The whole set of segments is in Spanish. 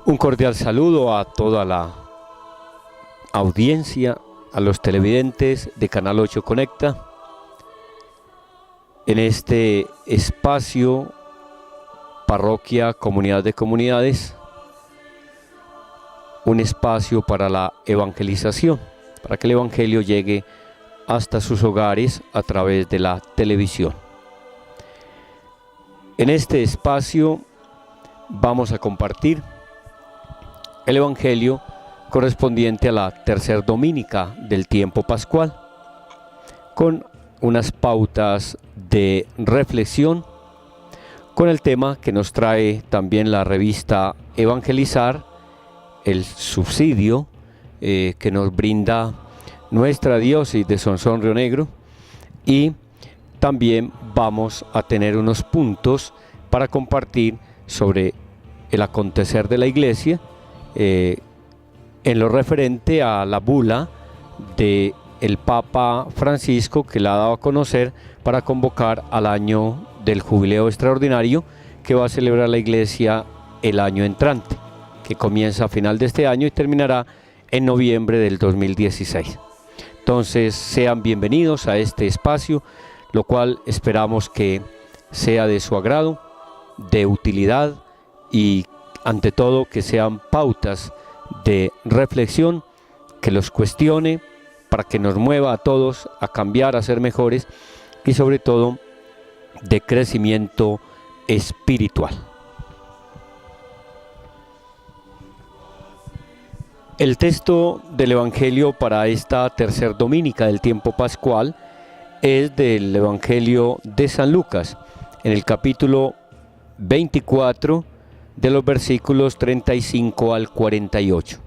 Un cordial saludo a toda la audiencia, a los televidentes de Canal 8 Conecta. En este espacio, Parroquia Comunidad de Comunidades, un espacio para la evangelización, para que el Evangelio llegue hasta sus hogares a través de la televisión. En este espacio vamos a compartir el Evangelio correspondiente a la tercera dominica del tiempo pascual, con unas pautas de reflexión, con el tema que nos trae también la revista Evangelizar, el subsidio que nos brinda nuestra diócesis de Sonsón Río Negro, y también vamos a tener unos puntos para compartir sobre el acontecer de la Iglesia en lo referente a la bula del Papa Francisco, que la ha dado a conocer para convocar al año del jubileo extraordinario que va a celebrar la Iglesia el año entrante, que comienza a final de este año y terminará en noviembre del 2016. Entonces sean bienvenidos a este espacio, lo cual esperamos que sea de su agrado, de utilidad y ante todo que sean pautas de reflexión, que los cuestione para que nos mueva a todos a cambiar, a ser mejores y sobre todo de crecimiento espiritual. El texto del Evangelio para esta tercera dominica del tiempo pascual es del Evangelio de San Lucas, en el capítulo 24, de los versículos 35 al 48.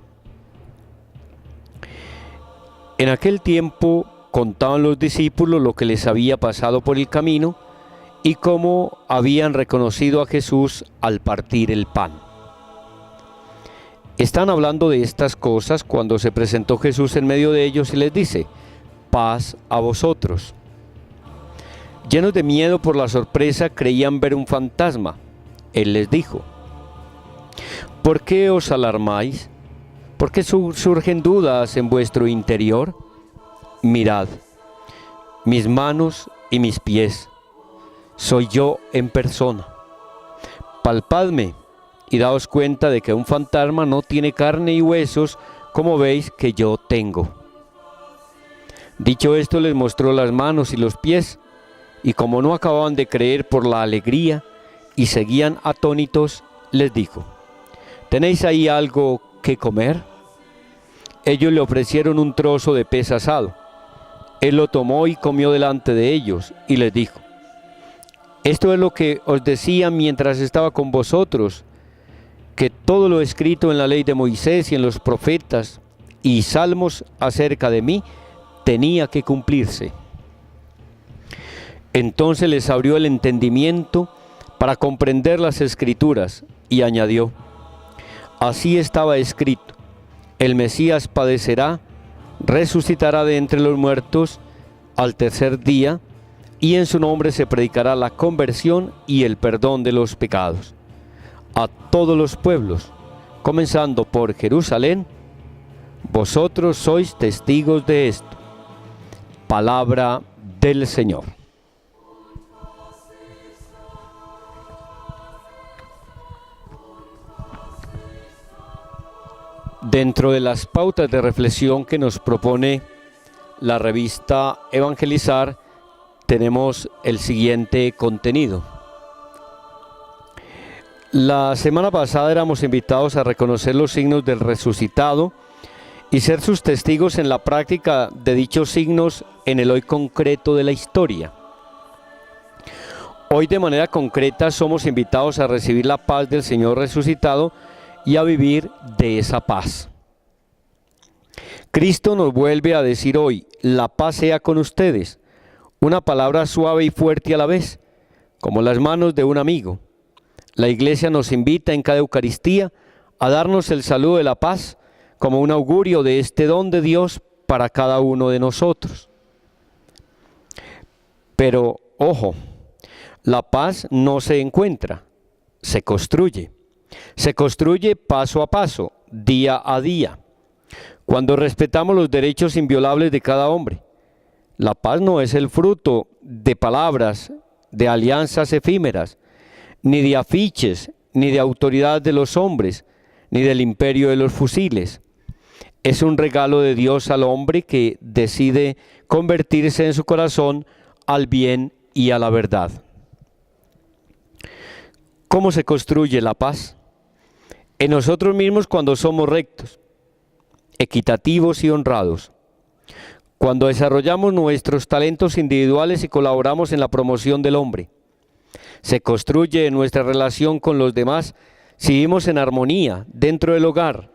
En aquel tiempo contaban los discípulos lo que les había pasado por el camino y cómo habían reconocido a Jesús al partir el pan. Están hablando de estas cosas cuando se presentó Jesús en medio de ellos y les dice: paz a vosotros. Llenos de miedo por la sorpresa, creían ver un fantasma. Él les dijo: ¿por qué os alarmáis? ¿Por qué surgen dudas en vuestro interior? Mirad, mis manos y mis pies, soy yo en persona. Palpadme y daos cuenta de que un fantasma no tiene carne y huesos, como veis que yo tengo. Dicho esto, les mostró las manos y los pies, y como no acababan de creer por la alegría y seguían atónitos, les dijo: ¿tenéis ahí algo que comer? Ellos le ofrecieron un trozo de pez asado. Él lo tomó y comió delante de ellos, y les dijo: esto es lo que os decía mientras estaba con vosotros, que todo lo escrito en la ley de Moisés y en los profetas y salmos acerca de mí tenía que cumplirse. Entonces les abrió el entendimiento para comprender las Escrituras, y añadió: así estaba escrito, el Mesías padecerá, resucitará de entre los muertos al tercer día, y en su nombre se predicará la conversión y el perdón de los pecados a todos los pueblos, comenzando por Jerusalén. Vosotros sois testigos de esto. Palabra del Señor. Dentro de las pautas de reflexión que nos propone la revista Evangelizar, tenemos el siguiente contenido. La semana pasada éramos invitados a reconocer los signos del resucitado y ser sus testigos en la práctica de dichos signos en el hoy concreto de la historia. Hoy de manera concreta somos invitados a recibir la paz del Señor resucitado y a vivir de esa paz. Cristo nos vuelve a decir hoy: la paz sea con ustedes, una palabra suave y fuerte a la vez, como las manos de un amigo. La Iglesia nos invita en cada Eucaristía a darnos el saludo de la paz como un augurio de este don de Dios para cada uno de nosotros. Pero, ojo, la paz no se encuentra, se construye. Se construye paso a paso, día a día, cuando respetamos los derechos inviolables de cada hombre. La paz no es el fruto de palabras, de alianzas efímeras, ni de afiches, ni de autoridad de los hombres, ni del imperio de los fusiles. Es un regalo de Dios al hombre que decide convertirse en su corazón al bien y a la verdad. ¿Cómo se construye la paz? En nosotros mismos cuando somos rectos, equitativos y honrados. Cuando desarrollamos nuestros talentos individuales y colaboramos en la promoción del hombre. Se construye en nuestra relación con los demás si vivimos en armonía dentro del hogar,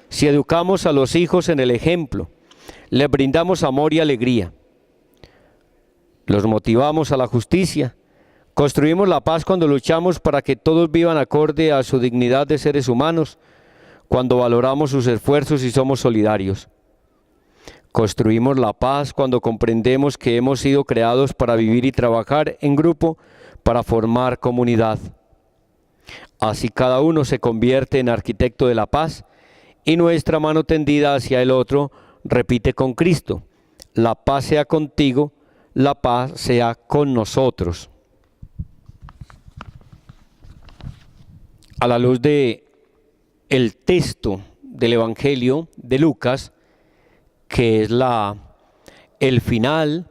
si educamos a los hijos en el ejemplo, les brindamos amor y alegría, los motivamos a la justicia, construimos la paz cuando luchamos para que todos vivan acorde a su dignidad de seres humanos, cuando valoramos sus esfuerzos y somos solidarios. Construimos la paz cuando comprendemos que hemos sido creados para vivir y trabajar en grupo para formar comunidad. Así cada uno se convierte en arquitecto de la paz y nuestra mano tendida hacia el otro repite con Cristo: la paz sea contigo, la paz sea con nosotros. A la luz de el texto del Evangelio de Lucas, que es el final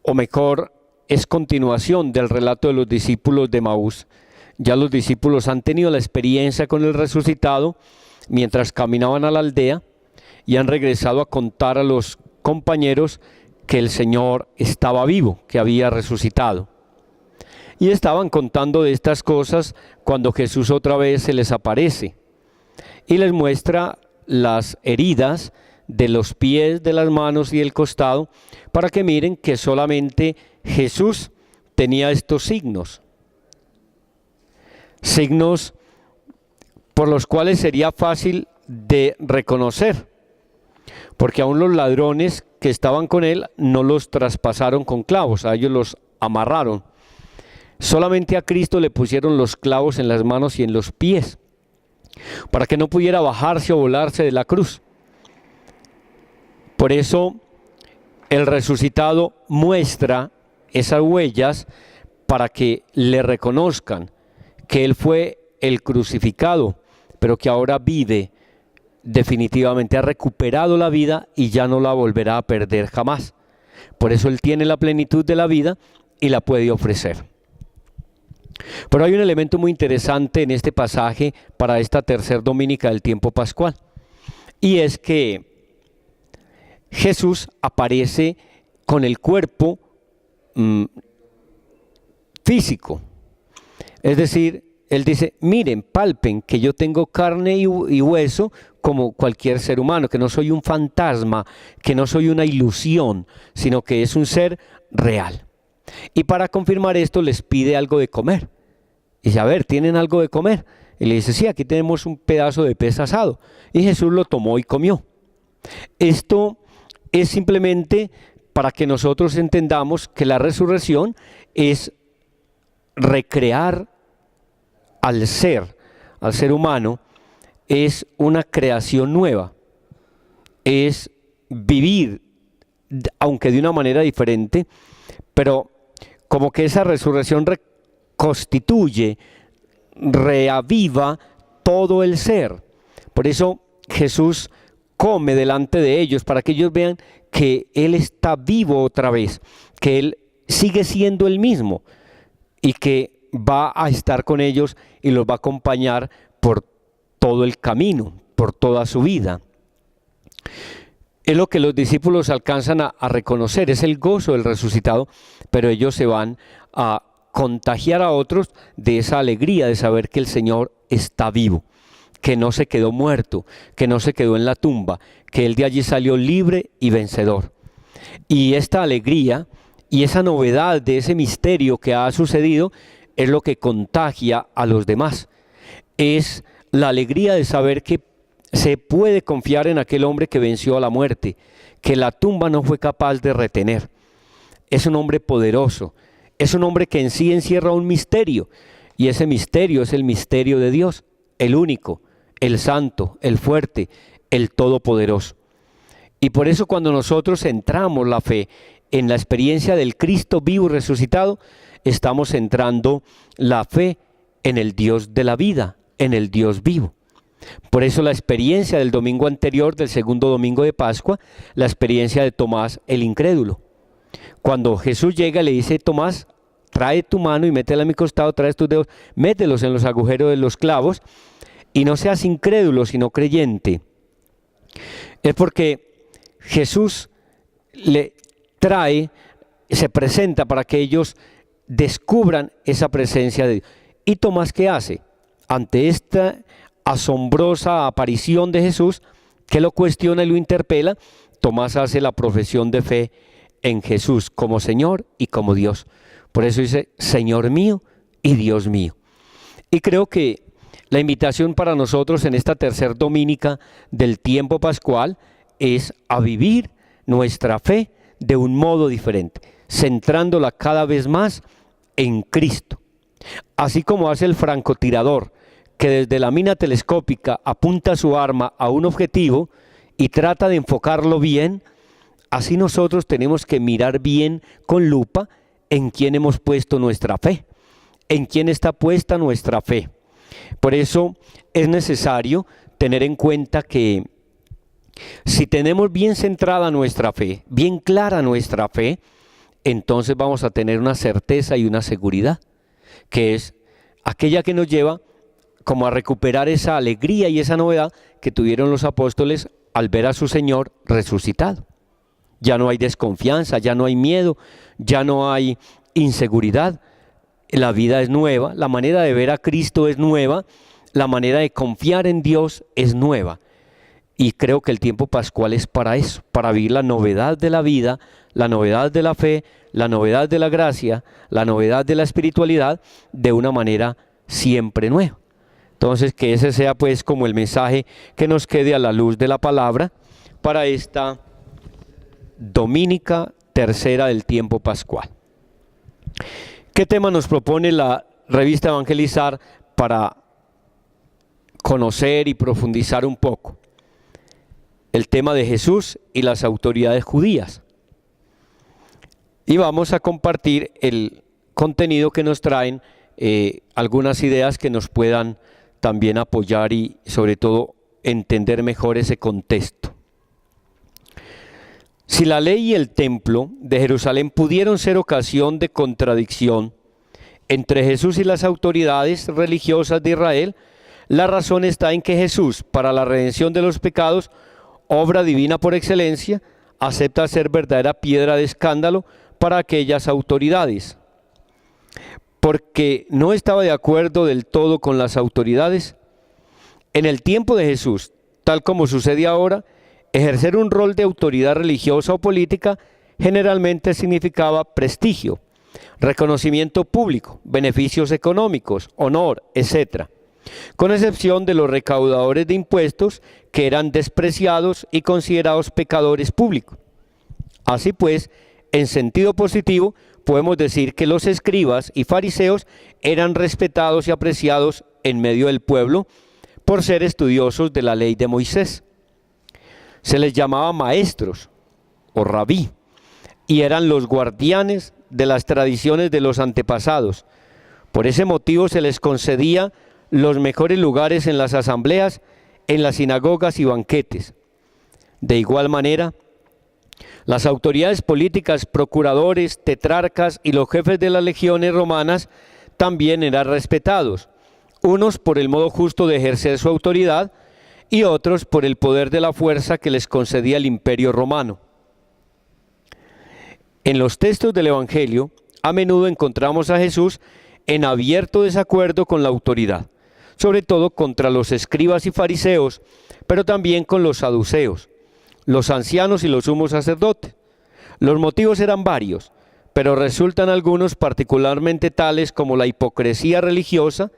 o mejor, es continuación del relato de los discípulos de Emaús. Ya los discípulos han tenido la experiencia con el resucitado mientras caminaban a la aldea y han regresado a contar a los compañeros que el Señor estaba vivo, que había resucitado. Y estaban contando de estas cosas cuando Jesús otra vez se les aparece y les muestra las heridas de los pies, de las manos y del costado, para que miren que solamente Jesús tenía estos signos por los cuales sería fácil de reconocer, porque aún los ladrones que estaban con él no los traspasaron con clavos, a ellos los amarraron. Solamente a Cristo le pusieron los clavos en las manos y en los pies, para que no pudiera bajarse o volarse de la cruz. Por eso el resucitado muestra esas huellas para que le reconozcan que Él fue el crucificado, pero que ahora vive definitivamente, ha recuperado la vida y ya no la volverá a perder jamás. Por eso Él tiene la plenitud de la vida y la puede ofrecer. Pero hay un elemento muy interesante en este pasaje para esta tercera dominica del tiempo pascual, y es que Jesús aparece con el cuerpo físico. Es decir, Él dice: miren, palpen que yo tengo carne y hueso como cualquier ser humano, que no soy un fantasma, que no soy una ilusión, sino que es un ser real. Y para confirmar esto les pide algo de comer. Y dice: a ver, ¿tienen algo de comer? Y le dice: sí, aquí tenemos un pedazo de pez asado. Y Jesús lo tomó y comió. Esto es simplemente para que nosotros entendamos que la resurrección es recrear al ser humano, es una creación nueva, es vivir, aunque de una manera diferente, pero como que esa resurrección reconstituye, reaviva todo el ser. Por eso Jesús come delante de ellos, para que ellos vean que Él está vivo otra vez, que Él sigue siendo el mismo y que va a estar con ellos y los va a acompañar por todo el camino, por toda su vida. Es lo que los discípulos alcanzan a reconocer, es el gozo del resucitado, pero ellos se van a contagiar a otros de esa alegría de saber que el Señor está vivo, que no se quedó muerto, que no se quedó en la tumba, que Él de allí salió libre y vencedor. Y esta alegría y esa novedad de ese misterio que ha sucedido es lo que contagia a los demás. Es la alegría de saber que se puede confiar en aquel hombre que venció a la muerte, que la tumba no fue capaz de retener. Es un hombre poderoso, es un hombre que en sí encierra un misterio, Y ese misterio es el misterio de Dios, el único, el santo, el fuerte, el todopoderoso. Y por eso cuando nosotros centramos la fe en la experiencia del Cristo vivo y resucitado, estamos centrando la fe en el Dios de la vida, en el Dios vivo. Por eso la experiencia del domingo anterior, del segundo domingo de Pascua, la experiencia de Tomás el incrédulo. Cuando Jesús llega le dice: Tomás, trae tu mano y métela en mi costado, trae tus dedos, mételos en los agujeros de los clavos y no seas incrédulo sino creyente. Es porque Jesús le trae, se presenta para que ellos descubran esa presencia de Dios. ¿Y Tomás qué hace? Ante esta asombrosa aparición de Jesús, que lo cuestiona y lo interpela, Tomás hace la profesión de fe en Jesús como Señor y como Dios. Por eso dice: Señor mío y Dios mío. Y creo que la invitación para nosotros en esta tercer dominica del tiempo pascual es a vivir nuestra fe de un modo diferente, centrándola cada vez más en Cristo. Así como hace el francotirador, que desde la mina telescópica apunta su arma a un objetivo y trata de enfocarlo bien, así nosotros tenemos que mirar bien con lupa en quién hemos puesto nuestra fe, en quién está puesta nuestra fe. Por eso es necesario tener en cuenta que si tenemos bien centrada nuestra fe, bien clara nuestra fe, entonces vamos a tener una certeza y una seguridad, que es aquella que nos lleva como a recuperar esa alegría y esa novedad que tuvieron los apóstoles al ver a su Señor resucitado. Ya no hay desconfianza, ya no hay miedo, ya no hay inseguridad. La vida es nueva, la manera de ver a Cristo es nueva, la manera de confiar en Dios es nueva. Y creo que el tiempo pascual es para eso, para vivir la novedad de la vida, la novedad de la fe, la novedad de la gracia, la novedad de la espiritualidad, de una manera siempre nueva. Entonces, que ese sea pues como el mensaje que nos quede a la luz de la palabra para esta dominica tercera del tiempo pascual. ¿Qué tema nos propone la revista Evangelizar para conocer y profundizar un poco? El tema de Jesús y las autoridades judías. Y vamos a compartir el contenido que nos traen algunas ideas que nos puedan también apoyar y sobre todo entender mejor ese contexto. Si la ley y el templo de Jerusalén pudieron ser ocasión de contradicción entre Jesús y las autoridades religiosas de Israel, la razón está en que Jesús, para la redención de los pecados, obra divina por excelencia, acepta ser verdadera piedra de escándalo para aquellas autoridades. Porque no estaba de acuerdo del todo con las autoridades. En el tiempo de Jesús, tal como sucede ahora, ejercer un rol de autoridad religiosa o política generalmente significaba prestigio, reconocimiento público, beneficios económicos, honor, etc., con excepción de los recaudadores de impuestos, que eran despreciados y considerados pecadores públicos. Así pues, en sentido positivo, podemos decir que los escribas y fariseos eran respetados y apreciados en medio del pueblo por ser estudiosos de la ley de Moisés. Se les llamaba maestros o rabí y eran los guardianes de las tradiciones de los antepasados. Por ese motivo se les concedía los mejores lugares en las asambleas, en las sinagogas y banquetes. De igual manera, las autoridades políticas, procuradores, tetrarcas y los jefes de las legiones romanas también eran respetados, unos por el modo justo de ejercer su autoridad y otros por el poder de la fuerza que les concedía el imperio romano. En los textos del Evangelio, a menudo encontramos a Jesús en abierto desacuerdo con la autoridad, sobre todo contra los escribas y fariseos, pero también con los saduceos, los ancianos y los sumos sacerdotes. Los motivos eran varios, pero resultan algunos particularmente tales como la hipocresía religiosa,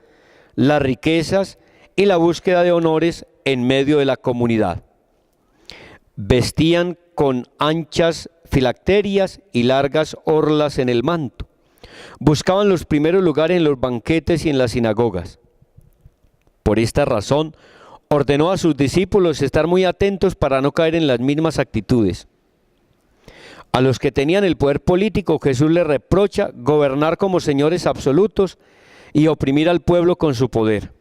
las riquezas y la búsqueda de honores en medio de la comunidad. Vestían con anchas filacterias y largas orlas en el manto. Buscaban los primeros lugares en los banquetes y en las sinagogas. Por esta razón, ordenó a sus discípulos estar muy atentos para no caer en las mismas actitudes. A los que tenían el poder político, Jesús les reprocha gobernar como señores absolutos y oprimir al pueblo con su poder.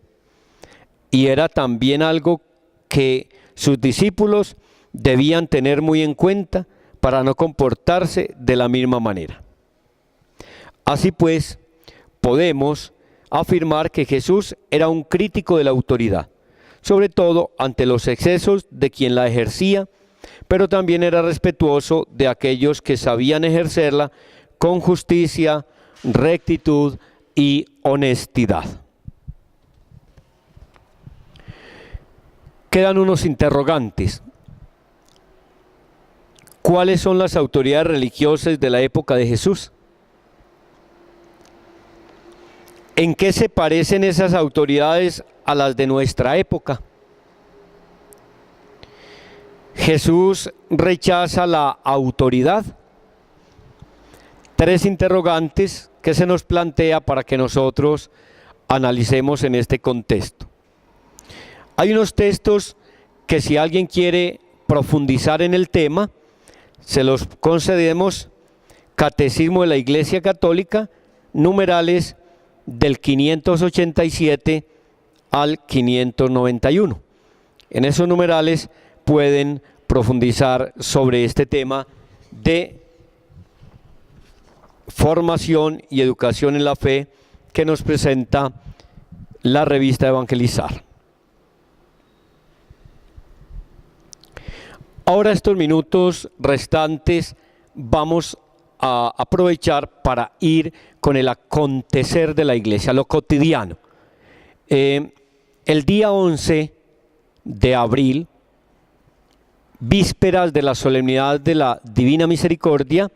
Y era también algo que sus discípulos debían tener muy en cuenta para no comportarse de la misma manera. Así pues, podemos afirmar que Jesús era un crítico de la autoridad, sobre todo ante los excesos de quien la ejercía, pero también era respetuoso de aquellos que sabían ejercerla con justicia, rectitud y honestidad. Quedan unos interrogantes. ¿Cuáles son las autoridades religiosas de la época de Jesús? ¿En qué se parecen esas autoridades a las de nuestra época? ¿Jesús rechaza la autoridad? Tres interrogantes que se nos plantea para que nosotros analicemos en este contexto. Hay unos textos que si alguien quiere profundizar en el tema, se los concedemos: Catecismo de la Iglesia Católica, numerales del 587 al 591. En esos numerales pueden profundizar sobre este tema de formación y educación en la fe que nos presenta la revista Evangelizar. Ahora, estos minutos restantes vamos a aprovechar para ir con el acontecer de la iglesia, lo cotidiano. El día 11 de abril, vísperas de la solemnidad de la Divina Misericordia,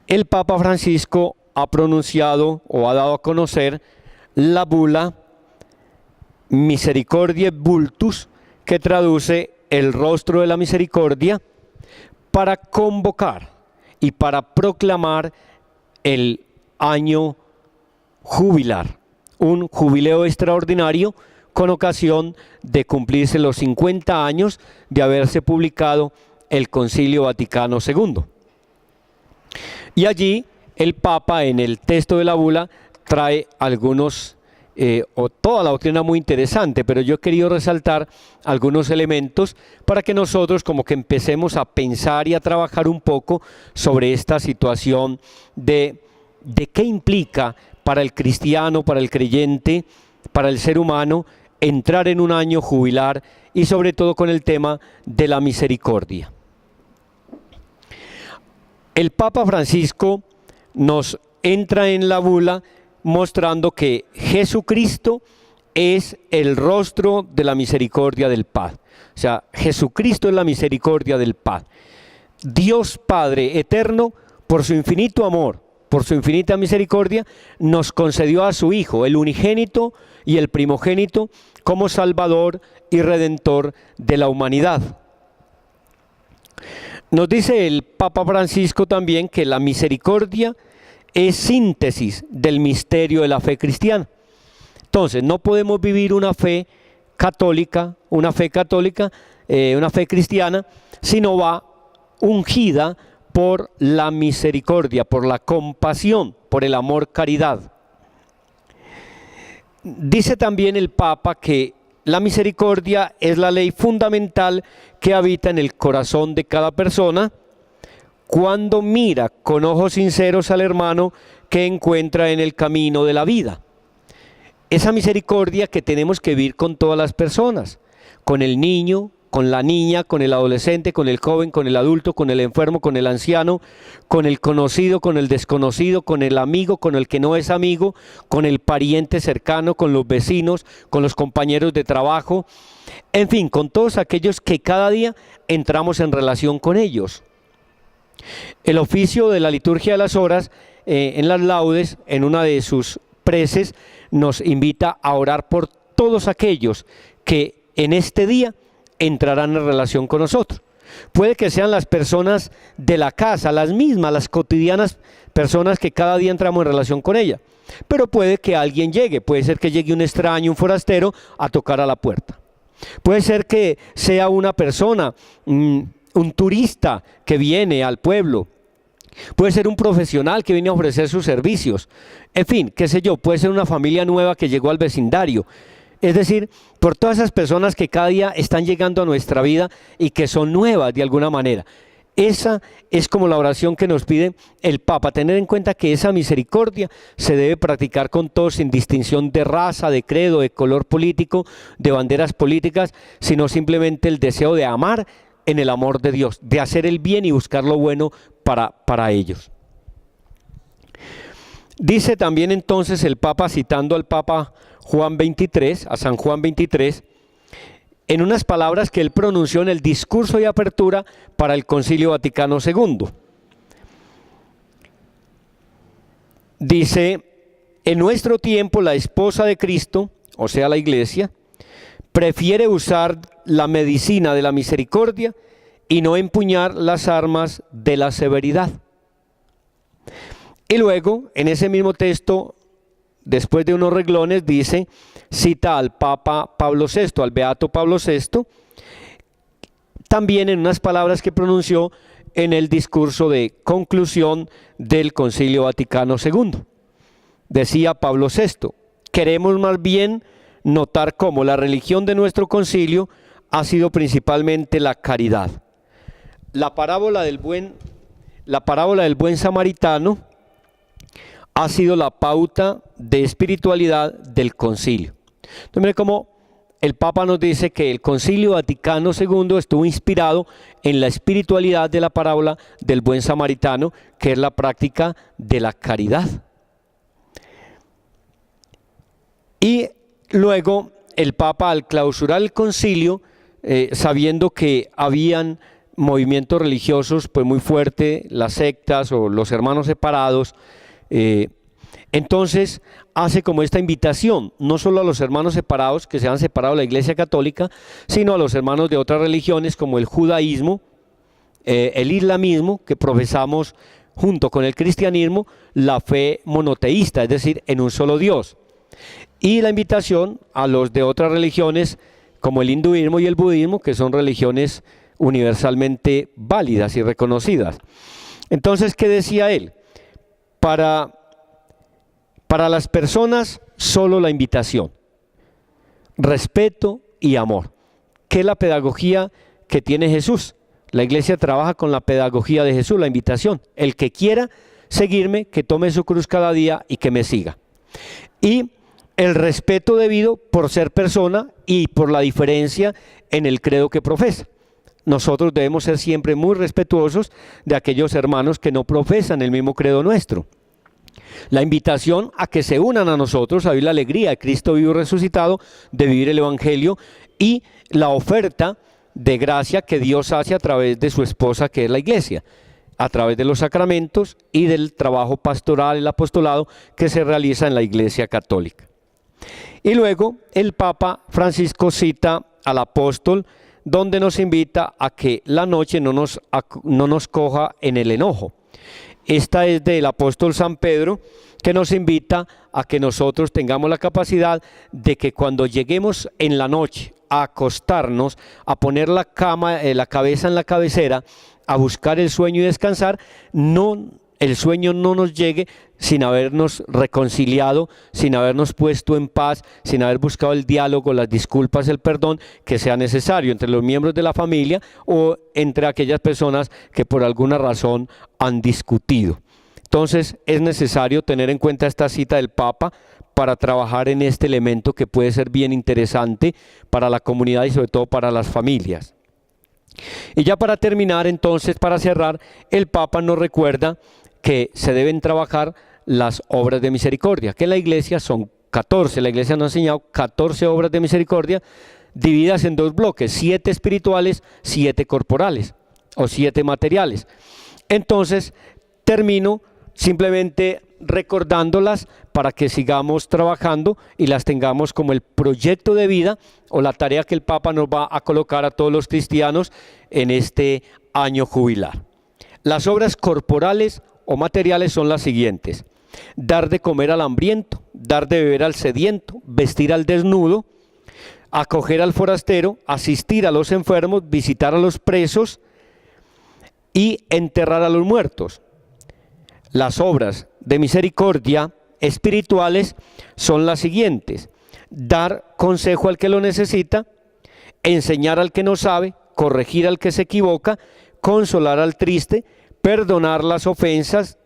el Papa Francisco ha pronunciado o ha dado a conocer la bula Misericordiae Vultus, que traduce el rostro de la misericordia, para convocar y para proclamar el año jubilar, un jubileo extraordinario con ocasión de cumplirse los 50 años de haberse publicado el Concilio Vaticano II. Y allí el Papa, en el texto de la bula, trae algunos, o toda la doctrina muy interesante, pero yo he querido resaltar algunos elementos para que nosotros como que empecemos a pensar y a trabajar un poco sobre esta situación de qué implica para el cristiano, para el creyente, para el ser humano, entrar en un año jubilar y sobre todo con el tema de la misericordia. El Papa Francisco nos entra en la bula mostrando que Jesucristo es el rostro de la misericordia del Padre. O sea, Jesucristo es la misericordia del Padre. Dios Padre eterno, por su infinito amor, por su infinita misericordia, nos concedió a su Hijo, el unigénito y el primogénito, como Salvador y Redentor de la humanidad. Nos dice el Papa Francisco también que la misericordia es síntesis del misterio de la fe cristiana. Entonces, no podemos vivir una fe católica, una fe cristiana, si no va ungida por la misericordia, por la compasión, por el amor caridad. Dice también el Papa que la misericordia es la ley fundamental que habita en el corazón de cada persona cuando mira con ojos sinceros al hermano que encuentra en el camino de la vida. Esa misericordia que tenemos que vivir con todas las personas, con el niño, con la niña, con el adolescente, con el joven, con el adulto, con el enfermo, con el anciano, con el conocido, con el desconocido, con el amigo, con el que no es amigo, con el pariente cercano, con los vecinos, con los compañeros de trabajo, en fin, con todos aquellos que cada día entramos en relación con ellos. El oficio de la liturgia de las horas, en las laudes, en una de sus preces, nos invita a orar por todos aquellos que en este día entrarán en relación con nosotros. Puede que sean las personas de la casa, las mismas, las cotidianas personas que cada día entramos en relación con ella. Pero puede que alguien llegue, puede ser que llegue un extraño, un forastero, a tocar a la puerta. Puede ser que sea una persona, un turista que viene al pueblo. Puede ser un profesional que viene a ofrecer sus servicios. En fin, qué sé yo, puede ser una familia nueva que llegó al vecindario. Es decir, por todas esas personas que cada día están llegando a nuestra vida y que son nuevas de alguna manera. Esa es como la oración que nos pide el Papa, tener en cuenta que esa misericordia se debe practicar con todos sin distinción de raza, de credo, de color político, de banderas políticas, sino simplemente el deseo de amar en el amor de Dios, de hacer el bien y buscar lo bueno para ellos. Dice también entonces el Papa, citando al Papa Juan 23, a San Juan 23, en unas palabras que él pronunció en el discurso de apertura para el Concilio Vaticano II. Dice, en nuestro tiempo la esposa de Cristo, o sea la Iglesia, prefiere usar la medicina de la misericordia y no empuñar las armas de la severidad. Y luego, en ese mismo texto, después de unos reglones, dice, cita al Papa Pablo VI, al Beato Pablo VI, también en unas palabras que pronunció en el discurso de conclusión del Concilio Vaticano II. Decía Pablo VI, queremos más bien notar cómo la religión de nuestro concilio ha sido principalmente la caridad. La parábola del buen samaritano ha sido la pauta de espiritualidad del concilio. Entonces, mire cómo el Papa nos dice que el Concilio Vaticano II estuvo inspirado en la espiritualidad de la parábola del buen samaritano, que es la práctica de la caridad. Y luego el Papa, al clausurar el concilio, sabiendo que habían movimientos religiosos pues muy fuertes, las sectas o los hermanos separados, entonces hace como esta invitación, no solo a los hermanos separados que se han separado de la Iglesia Católica, sino a los hermanos de otras religiones como el judaísmo, el islamismo, que profesamos junto con el cristianismo la fe monoteísta, es decir, en un solo Dios. Y la invitación a los de otras religiones como el hinduismo y el budismo, que son religiones universalmente válidas y reconocidas. Entonces, ¿qué decía él? Para las personas, solo la invitación, respeto y amor, que es la pedagogía que tiene Jesús. La Iglesia trabaja con la pedagogía de Jesús, la invitación. El que quiera seguirme, que tome su cruz cada día y que me siga. Y el respeto debido por ser persona y por la diferencia en el credo que profesa. Nosotros debemos ser siempre muy respetuosos de aquellos hermanos que no profesan el mismo credo nuestro. La invitación a que se unan a nosotros a vivir la alegría de Cristo vivo y resucitado, de vivir el Evangelio, y la oferta de gracia que Dios hace a través de su esposa, que es la Iglesia, a través de los sacramentos y del trabajo pastoral, el apostolado que se realiza en la Iglesia Católica. Y luego el Papa Francisco cita al apóstol, donde nos invita a que la noche no nos coja en el enojo. Esta es del apóstol San Pedro, que nos invita a que nosotros tengamos la capacidad de que cuando lleguemos en la noche a acostarnos, a poner la cabeza en la cabecera, a buscar el sueño y descansar, el sueño no nos llegue sin habernos reconciliado, sin habernos puesto en paz, sin haber buscado el diálogo, las disculpas, el perdón que sea necesario entre los miembros de la familia o entre aquellas personas que por alguna razón han discutido. Entonces es necesario tener en cuenta esta cita del Papa para trabajar en este elemento que puede ser bien interesante para la comunidad y sobre todo para las familias. Y ya para terminar, entonces, para cerrar, el Papa nos recuerda que se deben trabajar las obras de misericordia, que en la Iglesia son 14, la Iglesia nos ha enseñado 14 obras de misericordia divididas en dos bloques, 7 espirituales, 7 corporales o 7 materiales. Entonces, termino simplemente recordándolas para que sigamos trabajando y las tengamos como el proyecto de vida o la tarea que el Papa nos va a colocar a todos los cristianos en este año jubilar. Las obras corporales o materiales son las siguientes: dar de comer al hambriento, dar de beber al sediento, vestir al desnudo, acoger al forastero, asistir a los enfermos, visitar a los presos y enterrar a los muertos. Las obras de misericordia espirituales son las siguientes: dar consejo al que lo necesita, enseñar al que no sabe, corregir al que se equivoca, consolar al triste, perdonar las ofensas,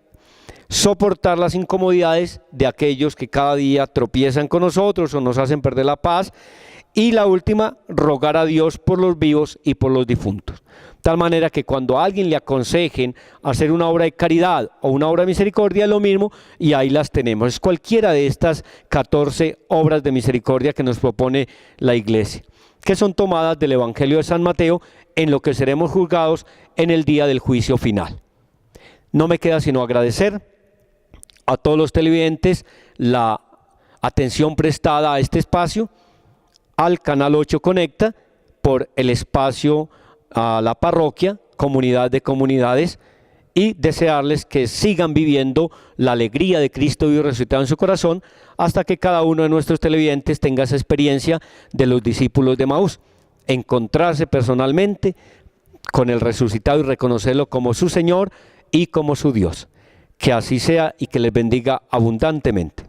soportar las incomodidades de aquellos que cada día tropiezan con nosotros o nos hacen perder la paz, y la última, rogar a Dios por los vivos y por los difuntos. Tal manera que cuando a alguien le aconsejen hacer una obra de caridad o una obra de misericordia es lo mismo, y ahí las tenemos. Es cualquiera de estas 14 obras de misericordia que nos propone la Iglesia, que son tomadas del Evangelio de San Mateo, en lo que seremos juzgados en el día del juicio final. No me queda sino agradecer a todos los televidentes la atención prestada a este espacio, al Canal 8 Conecta, por el espacio a la parroquia, comunidad de comunidades, y desearles que sigan viviendo la alegría de Cristo vivo y resucitado en su corazón, hasta que cada uno de nuestros televidentes tenga esa experiencia de los discípulos de Emaús, encontrarse personalmente con el resucitado y reconocerlo como su Señor y como su Dios. Que así sea y que les bendiga abundantemente.